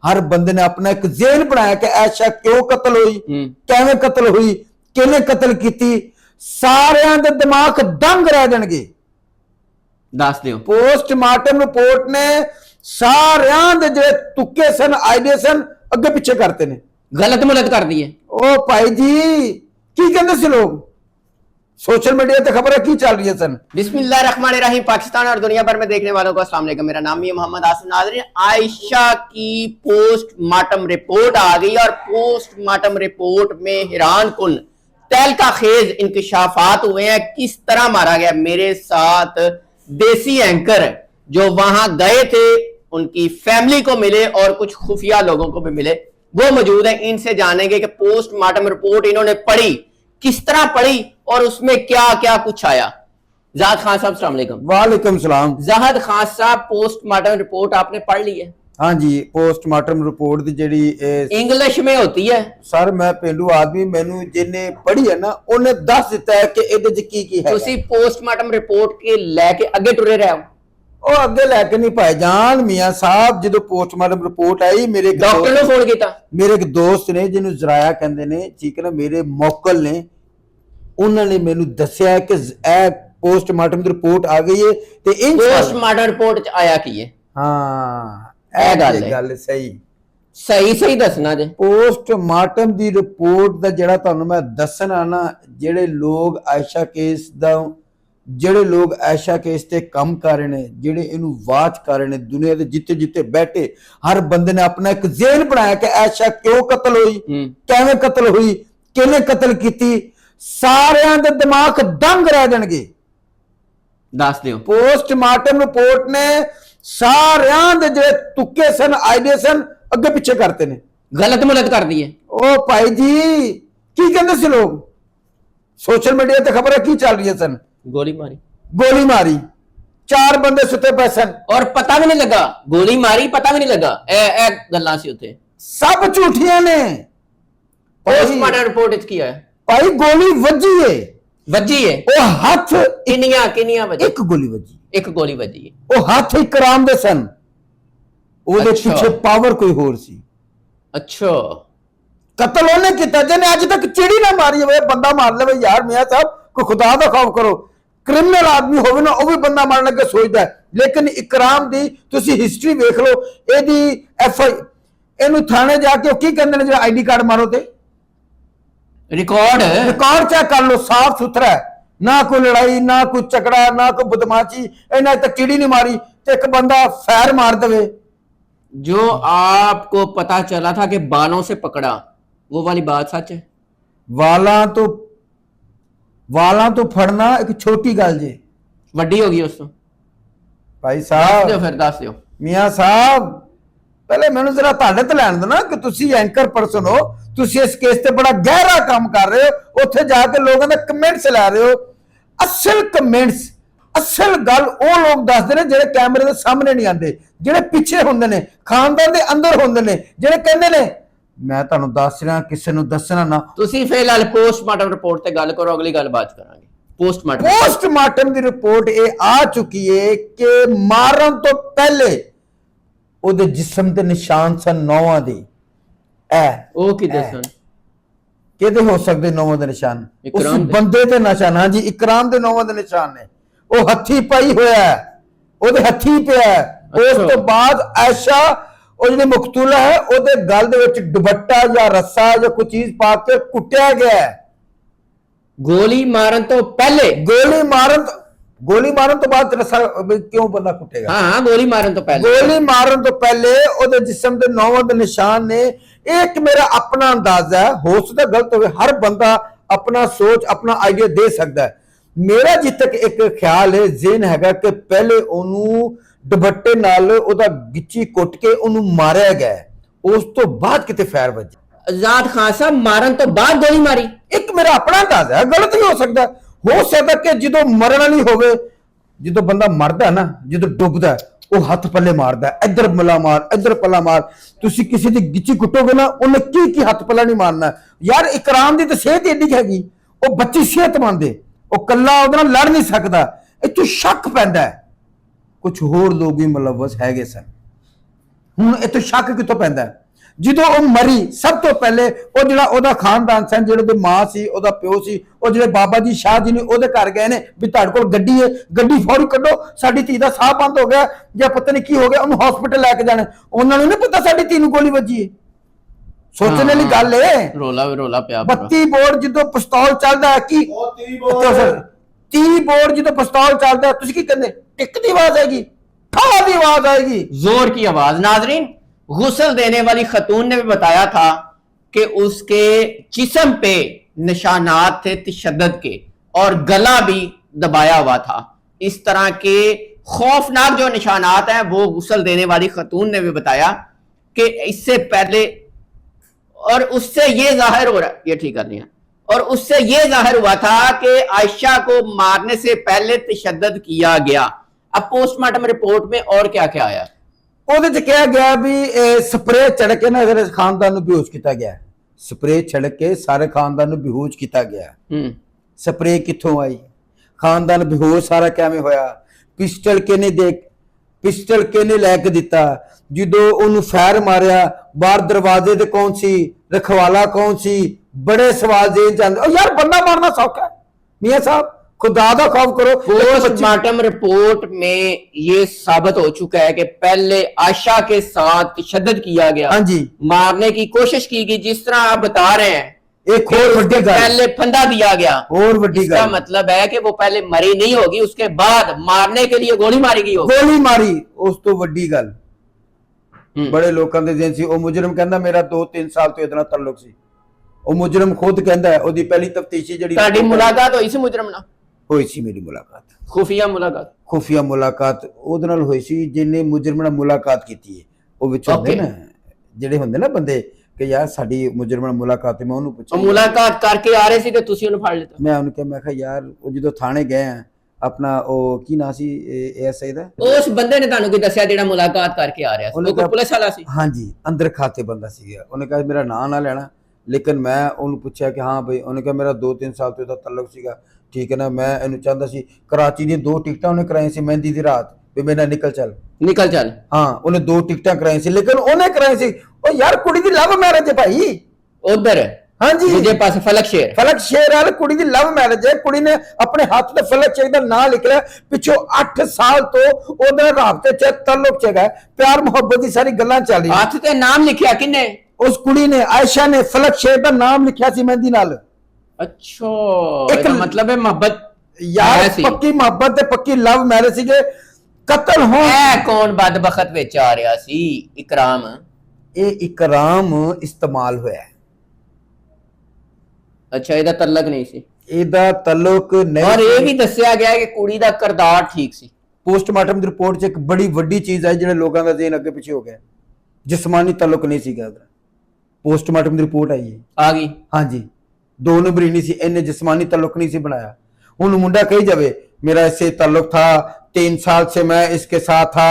हर बंदे ने अपना एक ज़हन बनाया कि ऐशा क्यों कतल हुई, किवें कतल हुई, किहने कतल कीती। सारियां दे दिमाग दंग रह जाणगे। दस दिओ। पोस्टमार्टम रिपोर्ट ने सारियां दे जिहड़े तुक्के सन, आइडिया सन, अगे पिछे करते ने, गलत मुलत कर दी है। ओ भाई जी की कहंदे सी लोग, सोशल मीडिया पे खबर की चल रही है सन। बिस्मिल्लाहिर्रहमानिर्रहीम। पाकिस्तान और दुनिया भर में देखने वालों को अस्सलाम वालेकुम। मेरा नाम है मोहम्मद आसिम नाज़रीन। आयशा की पोस्टमार्टम रिपोर्ट आ गई और पोस्टमार्टम रिपोर्ट में हैरान कुन तहलका खेज इंकशाफात हुए हैं। किस तरह मारा गया। मेरे साथ देसी एंकर जो वहां गए थे, उनकी फैमिली को मिले और कुछ खुफिया लोगों को भी मिले, वो मौजूद है। इनसे जानेंगे कि पोस्टमार्टम रिपोर्ट इन्होंने पढ़ी, किस तरह पढ़ी और उसमें क्या क्या कुछ आया। जाहिद खान साहब अस्सलाम वालेकुम। वालेकुम सलाम। जाहिद खान साहब, पोस्टमार्टम रिपोर्ट आपने पढ़ ली है? हाँ जी, पोस्टमार्टम रिपोर्ट दी जेड़ी इंग्लिश में होती है। सर मैं पेंडू आदमी, मैनू जिन्ने पढ़ी है ना उन्हें दस दिता है कि इहदे च की है। तुसी पोस्टमार्टम रिपोर्ट के लेके अगे टुरे रहे हो? ਉਹ ਅੱਗੇ ਲੈ ਕੇ ਨਹੀਂ ਭਾਈ ਜਾਨ ਮੀਆਂ ਸਾਹਿਬ। ਜਦੋਂ ਪੋਸਟਮਾਰਟਮ ਰਿਪੋर्ट आई, मेरे डॉक्टर ने फोन किया, मेरे एक दोस्त ने ਜਿਹਨੂੰ ਜ਼ਰਾਇਆ ਕਹਿੰਦੇ ਨੇ, ਠੀਕ ਹੈ ਨਾ, ਮੇਰੇ ਮੌਕਲ ਨੇ, ਉਹਨਾਂ ਨੇ ਮੈਨੂੰ ਦੱਸਿਆ ਕਿ ਇਹ ਪੋਸਟਮਾਰਟਮ ਦੀ ਰਿਪੋर्ट ਆ ਗਈ ਹੈ ਤੇ ਇਹ पोस्टमार्टम रिपोर्ट च आया की है। ਹਾਂ ਇਹ ਗੱਲ ਹੈ। ਗੱਲ ਸਹੀ सही दसना जे। ਪੋਸਟਮਾਰਟਮ ਦੀ ਰਿਪੋर्ट ਦਾ ਜਿਹੜਾ ਤੁਹਾਨੂੰ ਮੈਂ ਦੱਸਣਾ ਨਾ, ਜਿਹੜੇ ਲੋਕ ਆਇਸ਼ਾ ਕੇਸ ਦਾ, ਜਿਹੜੇ ਲੋग ऐशा केस ते काम कर रहे हैं, ਜਿਹੜੇ ਇਹਨੂੰ ਵਾਚ ਕਰ ਰਹੇ ਨੇ, ਦੁਨੀਆ ਦੇ ਜਿੱਤੇ ਜਿੱਤੇ ਬੈਠੇ ਹਰ ਬੰਦੇ ਨੇ ਆਪਣਾ ਇੱਕ ज़हन बनाया कि ऐशा क्यों कतल हुई, किवें कतल हुई, किहने कतल कीती। सारियां दे दिमाग दंग रह जाणगे। दस दिओ। पोस्टमार्टम रिपोर्ट ने सारियां दे जिहड़े तुक्के सन, आइडिया सन, अगे पिछे करते ने, गलत मुलत कर दी है। ओ भाई जी की कहंदे सी लोग, सोशल मीडिया ते खबर की चल रही है सन। गोली मारी, गोली मारी, 4 बंदे सुते पे सन और पता भी नहीं लगा। गोली मारी, पता भी नहीं लगा। ए गल्लां सी उत्थे सब झूठियां ने। पोस्टमार्टम रिपोर्ट च की है भाई गोली वजी है, वजी है। ओ हाथ किनिया वजी? एक गोली वजी, एक गोली वजी है। ओ हाथ इकराम दे सन, ओदे अच्छा। पीछे पावर कोई होर सी। अच्छा, कतल ओने कीता जिन्हें अज तक चिड़ी ना मारी होवे, बंदा मार ले यार मियां साहब, कोई खुदा दा खौफ करो। क्रिमिनल आदमी होवे ना, वो भी बंदा मारन लगे सोचदा है। लेकिन इकराम दी तुसी हिस्ट्री देख लो, एदी एफआई एनु थाने जाके की कहंदे ने, जो आईडी कार्ड मारो ते रिकॉर्ड चेक कर लो, साफ सुथरा है, ना कोई लड़ाई, ना कोई झगड़ा, ना कोई बदमाशी। इन्हें तक कीड़ी नहीं मारी ते एक बंदा फैर मार देवे। जो आपको पता चला था कि बालों से पकड़ा, वो वाली बात सच है? वाला तो फड़ना एक छोटी गल जे, वड्डी होगी उस तो। भाई साहब फिर दस दिओ। मियां साहब पहले मैनू जरा तुहाडे ते लैण दो ना कि तुसी एंकर पर्सन हो, तुसी इस केस ते बड़ा गहरा काम कर रहे हो। उत्थे जाके लोगों दे कमेंट्स लै रहे हो। असल कमेंट्स, असल गल वो लोग दसदे ने जेड़े कैमरे दे सामने नहीं आंदे, जेड़े पिछे हुंदे ने, खानदान दे अंदर हुंदे ने, जेड़े कहंदे ने मैं तुहानू दस रहा, किसी नू दसना ना। तुसी फिलहाल पोस्टमार्टम रिपोर्ट ते गल करो, अगली गल बात करांगे। पोस्टमार्टम दी रिपोर्ट ये आ चुकी है कि मारन तो पहले ओदे जिस्म ते निशान सन 9 दे। ओ किदे सन? किदे हो सकदे 9 दे निशान? उस इकराम दे। बंदे ते निशान, हां जी इकराम दे 9 दे निशान ने। ओ हथी पाई होया है, ओदे हथी पिया है। उस तो बाद आयशा ਉਹ ਜਿਹੜੀ ਮਕਤੂਲਾ ਹੈ ਉਹਦੇ ਗਲ ਦੇ ਵਿੱਚ ਦੁਪੱਟਾ ਜਾਂ ਰੱਸਾ ਜਾਂ ਕੋਈ ਚੀਜ਼ ਪਾ ਕੇ ਕੁੱਟਿਆ ਗਿਆ ਹੈ। ਗੋਲੀ ਮਾਰਨ ਤੋਂ ਪਹਿਲੇ? ਗੋਲੀ ਮਾਰਨ ਤੋਂ ਬਾਅਦ ਰੱਸਾ ਕਿਉਂ ਬੰਦਾ ਕੁੱਟੇਗਾ? ਹਾਂ, ਗੋਲੀ ਮਾਰਨ ਤੋਂ ਪਹਿਲੇ। ਗੋਲੀ ਮਾਰਨ ਤੋਂ ਪਹਿਲੇ ਉਹਦੇ ਜਿਸਮ ਦੇ 9 ਦੇ ਨਿਸ਼ਾਨ ਨੇ। ਇਹ ਇੱਕ ਮੇਰਾ ਆਪਣਾ ਅੰਦਾਜ਼ਾ ਹੈ, ਹੋ ਸਕਦਾ ਗਲਤ ਹੋਵੇ। ਹਰ ਬੰਦਾ ਆਪਣਾ ਸੋਚ, ਆਪਣਾ ਆਈਡੀਆ ਦੇ ਸਕਦਾ ਹੈ। ਮੇਰਾ ਜਿੱਥੇ ਤੱਕ ਇੱਕ ਖਿਆਲ ਹੈ, ਜ਼ਿਹਨ ਹੈਗਾ ਕਿ ਪਹਿਲੇ ਉਹਨੂੰ दुपट्टे नाल ओदा गिच्ची कुट के ओनू मारिया गया, उस तो बाद किते फैर वजे। आजाद खान साहब मारन तो बाद गोली मारी? एक मेरा अपना अंदाजा है, गलत भी हो सकता कि जो मरण वाली होवे, जो बंदा मरदा ना, जो डुबदा वो हाथ पल्ले मारदा, इधर पल्ला मार, इधर पल्ला मार। तुसी किसी दी गिच्ची कुटोगे ना, उन्हें की हाथ पल्ला नहीं मारना यार। इकराम दी तो सेहत एडी हैगी, वो बच्ची सेहतमंद है, वो कल्ला उहदे नाल लड़ नहीं सकदा। इत्थों शक पैंदा है कुछ होर लोग भी मुलव्वस हैगे सन। ਹੁਣ ਇਹ ਤੋਂ ਸ਼ੱਕ ਕਿੱਥੋਂ ਪੈਂਦਾ ਹੈ? ਜਦੋਂ ਉਹ ਮਰੀ ਸਭ ਤੋਂ ਪਹਿਲੇ ਉਹ ਜਿਹੜਾ ਉਹਦਾ ਖਾਨਦਾਨ ਸਨ, ਜਿਹੜੇ ਉਹਦੀ ਮਾਂ ਸੀ, ਉਹਦਾ ਪਿਓ ਸੀ, ਉਹ ਜਿਹੜੇ ਬਾਬਾ ਜੀ ਸ਼ਾਹ ਜੀ ਨੇ ਉਹਦੇ ਘਰ ਗਏ ਨੇ ਵੀ ਤੁਹਾਡੇ ਕੋਲ ਗੱਡੀ ਹੈ, ਗੱਡੀ ਫੌਰੀ ਕੱਢੋ, ਸਾਡੀ ਧੀ ਦਾ ਸਾਹ ਬੰਦ ਹੋ ਗਿਆ ਜਾਂ ਪਤਾ ਨਹੀਂ ਕੀ ਹੋ ਗਿਆ, ਉਹਨੂੰ ਹਸਪੀਟਲ ਲੈ ਕੇ ਜਾਣਾ। ਉਹਨਾਂ ਨੂੰ ਨਹੀਂ ਪਤਾ ਸਾਡੀ ਧੀ ਨੂੰ ਗੋਲੀ ਵੱਜੀ ਹੈ। ਸੋਚਣ ਵਾਲੀ ਗੱਲ ਹੈ। ਰੋਲਾ ਪਿਆ 32 ਬੋਰ ਜਦੋਂ ਪਿਸਤੌਲ ਚੱਲਦਾ ਹੈ ਕੀ 30 ਬੋਰ ਜਦੋਂ ਪਿਸਤੌਲ ਚੱਲਦਾ ਤੁਸੀਂ ਕੀ ਕਹਿੰਦੇ? ਟਿਕ ਦੀ ਆਵਾਜ਼ आएगी, ठा ਦੀ आवाज आएगी, जोर की आवाज। नाजरीन, गुस्ल देने वाली खतून ने भी बताया था कि उसके जिस्म पे निशानात थे तशद्दुद के और गला भी दबाया हुआ था। इस तरह के खौफनाक जो निशानात हैं वो गुस्ल देने वाली खतून ने भी बताया कि इससे पहले, और उससे ये जाहिर हो रहा, ये ठीक करनी है, और उससे ये जाहिर हुआ था कि आयशा को मारने से पहले तशद्दुद किया गया। अब पोस्टमार्टम रिपोर्ट में और क्या क्या आया? ਉਹਦੇ ਚ ਕਿਹਾ ਗਿਆ ਵੀ ਇਹ ਸਪਰੇ ਛਿੜਕ ਕੇ ਨਾ ਇਹਦੇ ਖਾਨਦਾਨ ਨੂੰ ਬੇਹੋਸ਼ ਕੀਤਾ ਗਿਆ। ਸਪਰੇ ਛਿੜਕ ਕੇ ਸਾਰੇ ਖਾਨਦਾਨ ਨੂੰ ਬੇਹੋਸ਼ ਕੀਤਾ ਗਿਆ। ਸਪਰੇ ਕਿੱਥੋਂ ਆਈ? ਖਾਨਦਾਨ ਬੇਹੋਸ਼ ਸਾਰਾ ਕਿਵੇਂ ਹੋਇਆ? ਪਿਸਟਲ ਕਿਹਨੇ ਲੈ ਕੇ ਦਿੱਤਾ? ਜਦੋਂ ਉਹਨੂੰ ਫਾਇਰ ਮਾਰਿਆ ਬਾਹਰ ਦਰਵਾਜ਼ੇ ਤੇ ਕੌਣ ਸੀ? ਰਖਵਾਲਾ ਕੌਣ ਸੀ? बड़े सवाल जेल जाते। यार बंदा मारना सौखा है मियां साहब, खुदा दा खौफ करो। पोस्टमार्टम रिपोर्ट में ये साबित हो चुका है कि पहले आयशा के साथ तशद्दुद किया गया, हाँ जी, मारने की कोशिश की गई, जिस तरह आप बता रहे हैं। एक और वड्डी गल, पहले फंदा दिया गया, और वड्डी इसका मतलब है कि वो पहले मरी नहीं होगी, उसके बाद मारने के लिए गोली मारी गई होगी। गोली मारी उस तो वड्डी गल। बड़े लोगों के दिन सी ओ मुजरम कहंदा मेरा 2-3 साल तो इतना ताल्लुक सी। ਉਹ ਮੁਜਰਮ ਖੁਦ ਕਹਿੰਦਾ ਹੈ ਉਹਦੀ ਪਹਿਲੀ ਤਫਤੀਸ਼ੀ ਜਿਹੜੀ ਤੁਹਾਡੀ ਮੁਲਾਕਾਤ ਹੋਈ ਸੀ ਮੁਜਰਮ ਨਾਲ? ਹੋਈ ਸੀ ਮੇਰੀ ਮੁਲਾਕਾਤ, ਖੁਫੀਆ ਮੁਲਾਕਾਤ ਉਹਦੇ ਨਾਲ ਹੋਈ ਸੀ ਜਿਹਨੇ ਮੁਜਰਮ ਨਾਲ ਮੁਲਾਕਾਤ ਕੀਤੀ ਹੈ। ਉਹ ਵਿੱਚ ਹੁੰਦੇ ਨਾ ਜਿਹੜੇ ਹੁੰਦੇ ਨਾ ਬੰਦੇ ਕਿ ਯਾਰ ਸਾਡੀ ਮੁਜਰਮ ਨਾਲ ਮੁਲਾਕਾਤ ਹੈ। ਮੈਂ ਉਹਨੂੰ ਪੁੱਛਿਆ, ਮੁਲਾਕਾਤ ਕਰਕੇ ਆ ਰਹੇ ਸੀ ਤੇ ਤੁਸੀਂ ਉਹਨੂੰ ਫੜ ਲਿੱਤਾ? ਮੈਂ ਉਹਨੂੰ ਕਿਹਾ, ਮੈਂ ਕਿਹਾ ਯਾਰ ਉਹ ਜਦੋਂ ਥਾਣੇ ਗਏ ਆ ਆਪਣਾ ਉਹ ਕੀ ਨਾਂ ਸੀ ਐਸਆਈ ਦਾ, ਉਸ ਬੰਦੇ ਨੇ ਤੁਹਾਨੂੰ ਕੀ ਦੱਸਿਆ ਜਿਹੜਾ ਮੁਲਾਕਾਤ ਕਰਕੇ ਆ ਰਿਹਾ ਸੀ? ਉਹ ਪੁਲਿਸ ਵਾਲਾ ਸੀ? ਹਾਂਜੀ, ਅੰਦਰ ਖਾਤੇ ਬੰਦਾ ਸੀਗਾ। ਉਹਨੇ ਕਿਹਾ ਮੇਰਾ ਨਾਂ ਨਾ ਲੈਣਾ, लेकिन मैं उन्होंने पूछा कि हाँ भाई, उन्होंने कहा मेरा 2-3 साल तो इसका तल्लुक सीगा, ठीक है ना। मैं इन्हू चाहता सी कराची दी 2 टिकटां उन्हें कराई सी मेहंदी दी रात भी मेरे नाल निकल चल। हाँ, उन्हें 2 टिकटां कराई सी, लेकिन उन्हें कराई सी ओ यार कुड़ी दी लव मैरिज है भाई उधर। हाँ जी, दूजे पासे फलक शेर वाले कुड़ी दी लव मैरिज है। कुड़ी ने अपने हाथ ते फलक शेर दा नाम लिख लिया, पिछो 8 साल तो ओदे राबते च तल्लुक च है, प्यार मोहब्बत दी सारी गल्लां चल रही। हाथ ते नाम लिखया किने? उस कुड़ी ने, आयशा ने फलक शेर का नाम लिखा सी मेहंदी नाल। अच्छा, एक मतलब है मोहब्बत यार, पक्की मोहब्बत ते पक्की लव मैरिज सी। कत्ल हो कौन बदबख्त विच आ रहा सी? इकराम। ये इकराम इस्तेमाल होया है। अच्छा, ਇਹਦਾ ਤਲਕ ਨਹੀਂ ਸੀ? ਇਹਦਾ ਤਲਕ ਨਹੀਂ। और ये भी दस्या गया कि कुड़ी दा किरदार ठीक सी। पोस्टमार्टम ਦੀ ਰਿਪੋਰਟ 'ਚ ਇੱਕ ਬੜੀ ਵੱਡੀ ਚੀਜ਼ ਆਈ ਜਿਹੜੇ ਲੋਕਾਂ ਦਾ ਜ਼ਿਹਨ ਅੱਗੇ ਪਿੱਛੇ ਹੋ ਗਿਆ। जिस्मानी तल्लुक नहीं सीगा। पोस्टमार्टम की रिपोर्ट आई है, आ गई। हाँ जी, 2 नंबरी नहीं सी, इन्हें जिस्मानी तल्लुक नहीं सी बनाया। हुण मुंडा कही जावे मेरा इससे तल्लुक था, 3 साल से मैं इसके साथ था,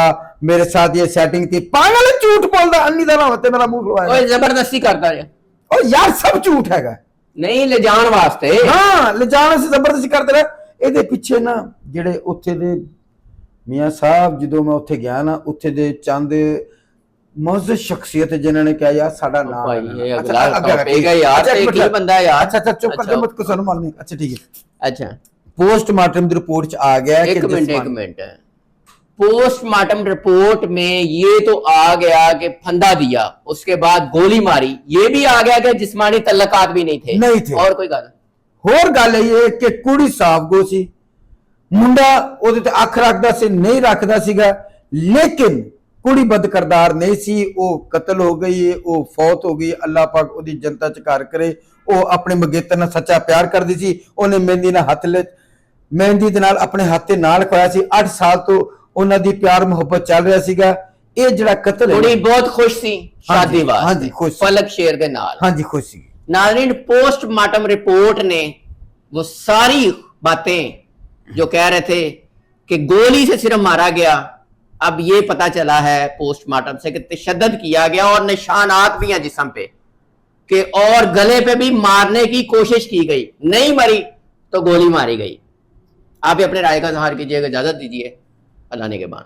मेरे साथ ये सेटिंग थी। पागल झूठ बोलदा, अन्नी दा ना होते मेरा मुंह खुलवाया। ओए जबरदस्ती करता है। ओ यार सब झूठ हैगा। नहीं ले जान वास्ते, हाँ ले जाने से जबरदस्ती करते रहे। ਇਹਦੇ ਪਿੱਛੇ ਨਾ ਜਿਹੜੇ ਉੱਥੇ ਦੇ ਮੀਆਂ ਸਾਹਿਬ, ਜਦੋਂ ਮੈਂ ਉੱਥੇ ਗਿਆ ਨਾ, ਉੱਥੇ ਦੇ ਚੰਦ मौजूद शख्सियत जिन्होंने कहा यार साडा नाम है। अच्छा चुप कर दे, मत को सुन मारनी। अच्छा ठीक है। अच्छा, पोस्टमार्टम की रिपोर्ट च आ गया कि एक मिनट पोस्टमार्टम रिपोर्ट में ये तो आ गया कि फंदा दिया, उसके बाद गोली मारी, ये भी आ गया कि जिस्मानी तल्लकात भी नहीं थे। और कोई गल होर गल है कि कुड़ी साफ गो सी, मुंडा ओदे ते अख रखदा सी नहीं रखदा सीगा, लेकिन कुड़ी बदकरदार नहीं सी। वो कतल हो गई, वो फौत हो गई। अल्लाह पाक ओदी जनता च घर करे। वो अपने मंगेतर नाल सच्चा प्यार करदी सी। ओने मेहंदी नाल हथ ले, मेहंदी दे नाल अपने हाथ ते नाल खोया सी। 8 साल तो उन्हां दी प्यार मोहब्बत चल रहा सीगा। ये जिहड़ा कतल है, कुड़ी बहुत खुश सी शादी वास्ते। हां जी, खुश फलक शेर दे नाल। हां जी, खुश सी। नाज़रीन, पोस्टमार्टम रिपोर्ट ने वो सारी बातें जो कह रहे थे कि गोली से सिर्फ मारा गया, अब ये पता चला है पोस्टमार्टम से कि तशद्दुद किया गया और निशानात भी हैं जिस्म पे कि, और गले पे भी मारने की कोशिश की गई, नहीं मरी तो गोली मारी गई। आप भी अपने राय का इज़हार कीजिएगा। इजाजत दीजिए, अल्लाह ने के बाद।